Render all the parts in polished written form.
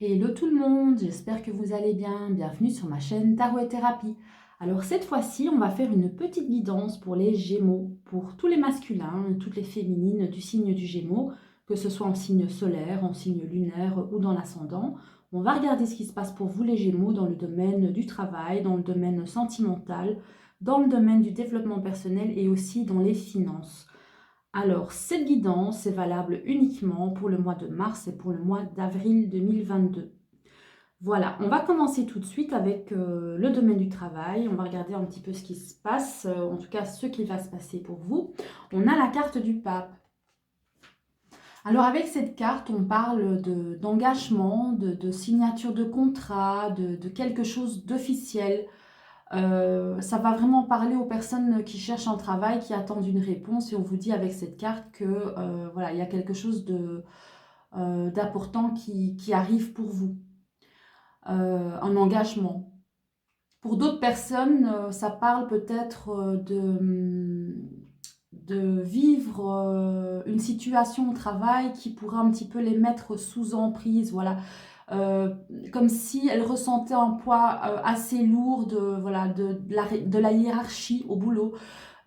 Hello tout le monde, j'espère que vous allez bien. Bienvenue sur ma chaîne Tarot et Thérapie. Alors cette fois-ci, on va faire une petite guidance pour les Gémeaux, pour tous les masculins, toutes les féminines du signe du Gémeaux, que ce soit en signe solaire, en signe lunaire ou dans l'ascendant. On va regarder ce qui se passe pour vous les Gémeaux dans le domaine du travail, dans le domaine sentimental, dans le domaine du développement personnel et aussi dans les finances. Alors, cette guidance est valable uniquement pour le mois de mars et pour le mois d'avril 2022. Voilà, on va commencer tout de suite avec le domaine du travail. On va regarder un petit peu ce qui se passe, en tout cas ce qui va se passer pour vous. On a la carte du pape. Alors avec cette carte, on parle d'engagement, de signature de contrat, de quelque chose d'officiel. Ça va vraiment parler aux personnes qui cherchent un travail, qui attendent une réponse. Et on vous dit avec cette carte que voilà, il y a quelque chose d'important qui arrive pour vous. Un engagement. Pour d'autres personnes, ça parle peut-être de vivre une situation au travail qui pourrait un petit peu les mettre sous emprise, voilà. Euh, Comme si elles ressentaient un poids assez lourd voilà, de la hiérarchie au boulot.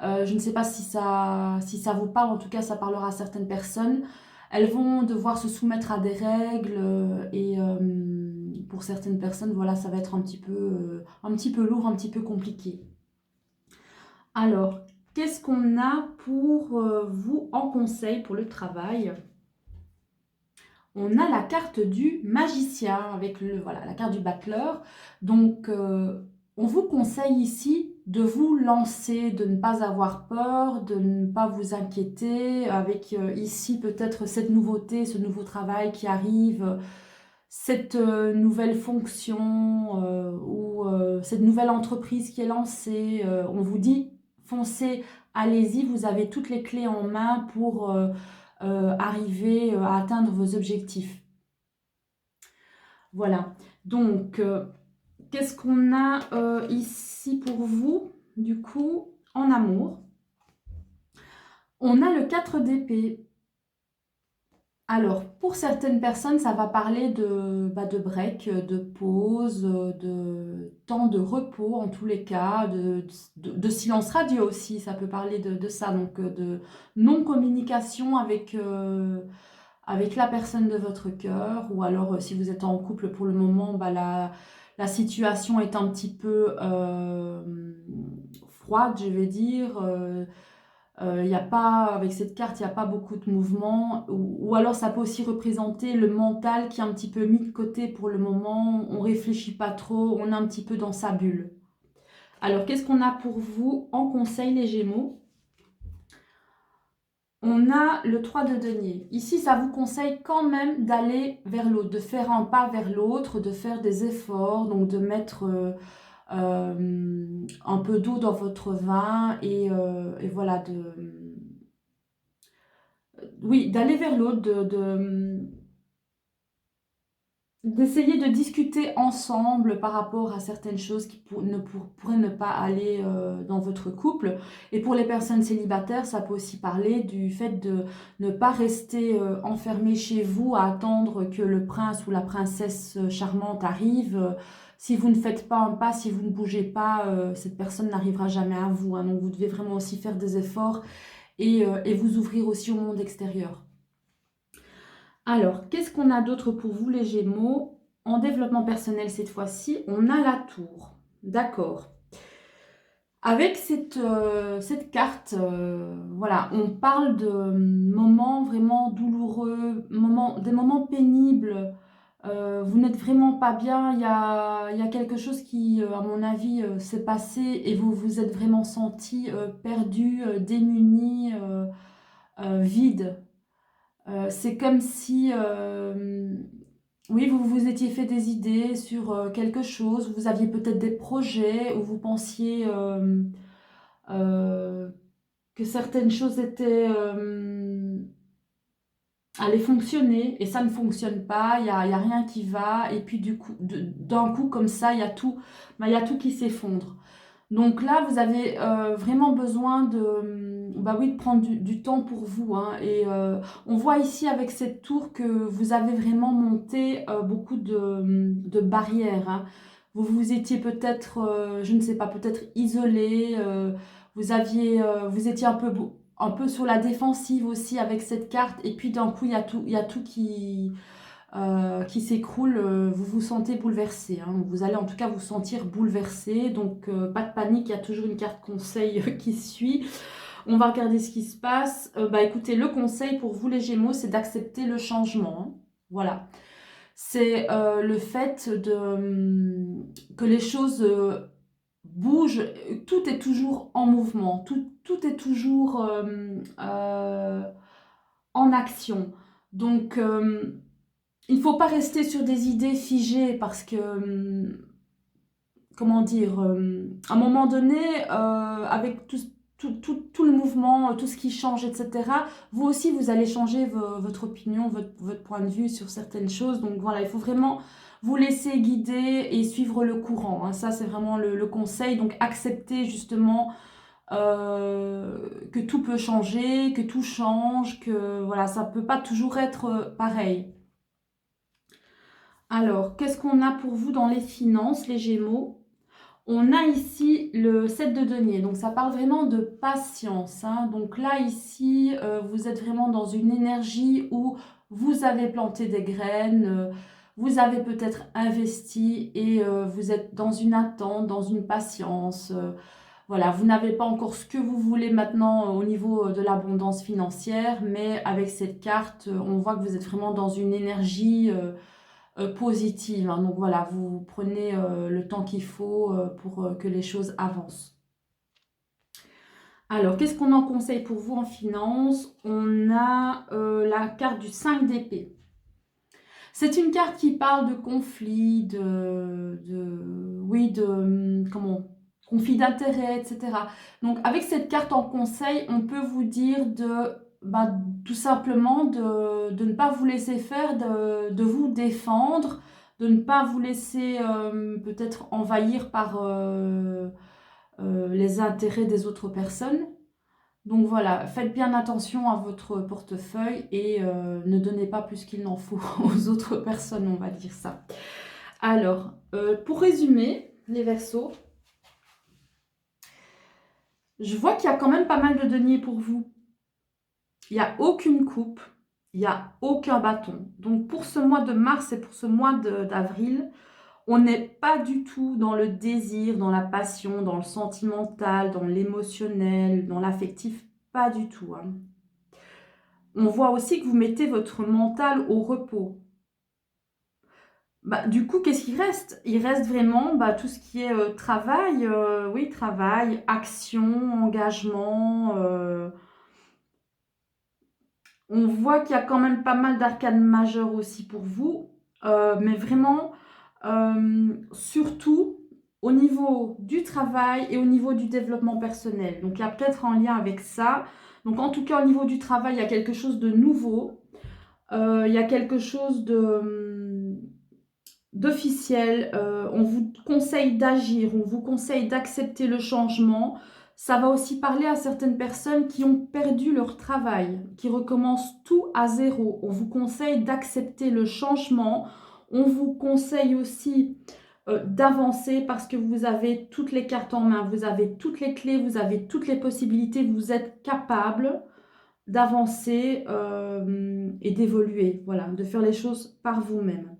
Je ne sais pas si ça vous parle, en tout cas ça parlera à certaines personnes. Elles vont devoir se soumettre à des règles et pour certaines personnes, voilà, ça va être un petit peu lourd, un petit peu compliqué. Alors, qu'est-ce qu'on a pour vous en conseil pour le travail? On a la carte du magicien avec voilà, la carte du battleur. Donc, on vous conseille ici de vous lancer, de ne pas avoir peur, de ne pas vous inquiéter avec ici peut-être cette nouveauté, ce nouveau travail qui arrive, cette nouvelle fonction ou cette nouvelle entreprise qui est lancée. On vous dit, foncez, allez-y, vous avez toutes les clés en main pour arriver à atteindre vos objectifs. Voilà. Donc, qu'est-ce qu'on a ici pour vous, du coup, en amour? On a le 4 d'épée. Alors, pour certaines personnes, ça va parler de break, de pause, de temps de repos en tous les cas, de silence radio aussi, ça peut parler de ça, donc de non-communication avec la personne de votre cœur, ou alors si vous êtes en couple pour le moment, la situation est un petit peu froide, je vais dire. Y a pas, avec cette carte, il n'y a pas beaucoup de mouvement. Ou alors ça peut aussi représenter le mental qui est un petit peu mis de côté pour le moment. On ne réfléchit pas trop, on est un petit peu dans sa bulle. Alors, qu'est-ce qu'on a pour vous en conseil, les Gémeaux? On a le 3 de denier. Ici, ça vous conseille quand même d'aller vers l'autre, de faire un pas vers l'autre, de faire des efforts, donc de mettre un peu d'eau dans votre vin et voilà, oui, d'aller vers l'autre, d'essayer de discuter ensemble par rapport à certaines choses qui pourraient ne pas aller dans votre couple. Et pour les personnes célibataires, ça peut aussi parler du fait de ne pas rester enfermé chez vous à attendre que le prince ou la princesse charmante arrive. Si vous ne faites pas un pas, si vous ne bougez pas, cette personne n'arrivera jamais à vous, hein. Donc vous devez vraiment aussi faire des efforts et vous ouvrir aussi au monde extérieur. Alors, qu'est-ce qu'on a d'autre pour vous, les Gémeaux? En développement personnel, cette fois-ci, on a la tour. D'accord. Avec cette carte, voilà, on parle de moments vraiment douloureux, des moments pénibles. Vous n'êtes vraiment pas bien. Il y a quelque chose qui, à mon avis, s'est passé et vous vous êtes vraiment senti perdu, démuni, vide. C'est comme si, oui, vous vous étiez fait des idées sur quelque chose, vous aviez peut-être des projets où vous pensiez euh, que certaines choses allaient fonctionner et ça ne fonctionne pas, il y a rien qui va et puis du coup, d'un coup comme ça, il y a tout qui s'effondre. Donc là, vous avez vraiment besoin bah oui, de prendre du temps pour vous, hein. Et on voit ici avec cette tour que vous avez vraiment monté beaucoup de barrières, hein. Vous vous étiez peut-être, je ne sais pas, peut-être isolé, vous étiez un peu sur la défensive aussi avec cette carte, et puis d'un coup, il y a tout qui s'écroule, vous vous sentez bouleversé, hein. Vous allez en tout cas vous sentir bouleversé, donc pas de panique, il y a toujours une carte conseil qui suit. On va regarder ce qui se passe. Bah écoutez, le conseil pour vous les Gémeaux, c'est d'accepter le changement, hein. Voilà. C'est le fait que les choses bougent, tout est toujours en mouvement, tout est toujours en action. Donc, il ne faut pas rester sur des idées figées parce que, comment dire, à un moment donné, avec tout le mouvement, tout ce qui change, etc., vous aussi, vous allez changer votre opinion, votre point de vue sur certaines choses. Donc voilà, il faut vraiment vous laisser guider et suivre le courant, hein. Ça, c'est vraiment le conseil. Donc accepter justement que tout peut changer, que tout change, que voilà, ça ne peut pas toujours être pareil. Alors, qu'est-ce qu'on a pour vous dans les finances, les Gémeaux? On a ici le 7 de denier, donc ça parle vraiment de patience, hein. Donc là, ici, vous êtes vraiment dans une énergie où vous avez planté des graines, vous avez peut-être investi et vous êtes dans une attente, dans une patience. Voilà, vous n'avez pas encore ce que vous voulez maintenant au niveau de l'abondance financière, mais avec cette carte, on voit que vous êtes vraiment dans une énergie positive, hein. Donc voilà, vous prenez le temps qu'il faut pour que les choses avancent. Alors, qu'est-ce qu'on en conseille pour vous en finance? On a la carte du 5 d'épée. C'est une carte qui parle de conflit, oui, comment, conflit d'intérêts, etc. Donc, avec cette carte en conseil, on peut vous dire bah, tout simplement de ne pas vous laisser faire, de vous défendre, de ne pas vous laisser peut-être envahir par les intérêts des autres personnes. Donc voilà, faites bien attention à votre portefeuille et ne donnez pas plus qu'il n'en faut aux autres personnes, on va dire ça. Alors, pour résumer, les Verseaux, je vois qu'il y a quand même pas mal de deniers pour vous. Il n'y a aucune coupe, il n'y a aucun bâton. Donc pour ce mois de mars et pour ce mois d'avril, on n'est pas du tout dans le désir, dans la passion, dans le sentimental, dans l'émotionnel, dans l'affectif, pas du tout, hein. On voit aussi que vous mettez votre mental au repos. Bah, du coup, qu'est-ce qu'il reste? Il reste vraiment bah, tout ce qui est travail, oui, travail, action, engagement. On voit qu'il y a quand même pas mal d'arcanes majeures aussi pour vous, mais vraiment, surtout au niveau du travail et au niveau du développement personnel. Donc, il y a peut-être un lien avec ça. Donc, en tout cas, au niveau du travail, il y a quelque chose de nouveau. Il y a quelque chose d'officiel. On vous conseille d'agir, on vous conseille d'accepter le changement. Ça va aussi parler à certaines personnes qui ont perdu leur travail, qui recommencent tout à zéro. On vous conseille d'accepter le changement. On vous conseille aussi d'avancer parce que vous avez toutes les cartes en main, vous avez toutes les clés, vous avez toutes les possibilités, vous êtes capable d'avancer et d'évoluer, voilà, de faire les choses par vous-même.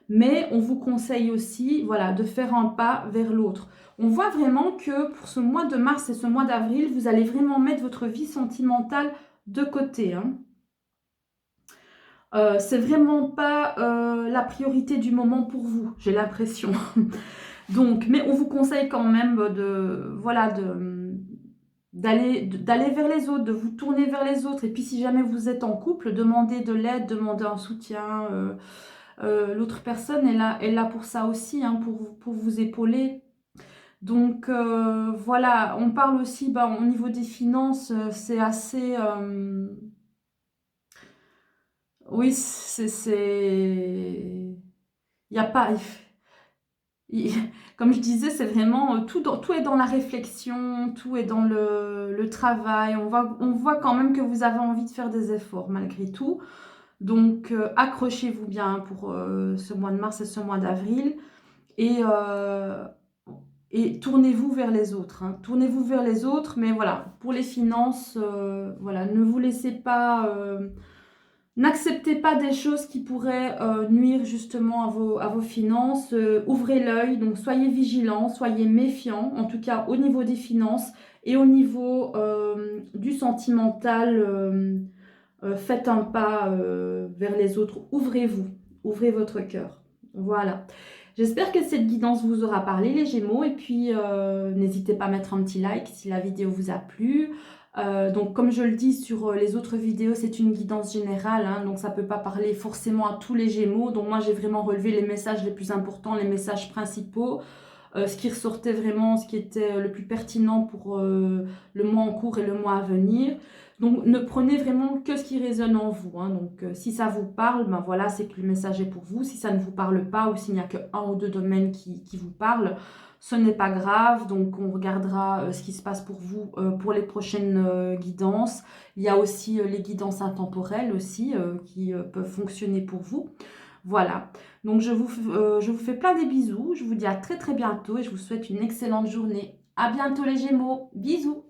Mais on vous conseille aussi, voilà, de faire un pas vers l'autre. On voit vraiment que pour ce mois de mars et ce mois d'avril, vous allez vraiment mettre votre vie sentimentale de côté, hein. C'est vraiment pas la priorité du moment pour vous, j'ai l'impression. Donc, mais on vous conseille quand même voilà, d'aller vers les autres, de vous tourner vers les autres. Et puis, si jamais vous êtes en couple, demandez de l'aide, demandez un soutien. L'autre personne est là pour ça aussi, hein, pour vous épauler. Donc, voilà, on parle aussi, bah, au niveau des finances, c'est assez... oui, il n'y a pas... il comme je disais, c'est vraiment, tout est dans la réflexion, tout est dans le travail. On voit quand même que vous avez envie de faire des efforts malgré tout. Donc accrochez-vous bien pour, ce mois de mars et ce mois d'avril et heu et tournez-vous vers les autres, hein. Tournez-vous vers les autres, mais voilà, pour les finances, voilà, ne vous laissez pas, n'acceptez pas des choses qui pourraient, nuire justement à vos finances, ouvrez l'œil, donc soyez vigilants, soyez méfiants, en tout cas au niveau des finances et au niveau, du sentimental, faites un pas, vers les autres, ouvrez-vous, ouvrez votre cœur. Voilà. J'espère que cette guidance vous aura parlé les Gémeaux et puis, n'hésitez pas à mettre un petit like si la vidéo vous a plu. Donc comme je le dis sur, les autres vidéos, c'est une guidance générale, hein, donc ça peut pas parler forcément à tous les Gémeaux. Donc moi, j'ai vraiment relevé les messages les plus importants, les messages principaux, ce qui ressortait vraiment, ce qui était le plus pertinent pour, le mois en cours et le mois à venir. Donc ne prenez vraiment que ce qui résonne en vous, hein. Donc si ça vous parle, ben voilà, c'est que le message est pour vous. Si ça ne vous parle pas ou s'il n'y a que un ou 2 domaines qui vous parlent, ce n'est pas grave. Donc on regardera, ce qui se passe pour vous, pour les prochaines, guidances. Il y a aussi, les guidances intemporelles aussi, qui, peuvent fonctionner pour vous. Voilà, donc je vous fais plein des bisous. Je vous dis à très, très bientôt et je vous souhaite une excellente journée. À bientôt les Gémeaux. Bisous.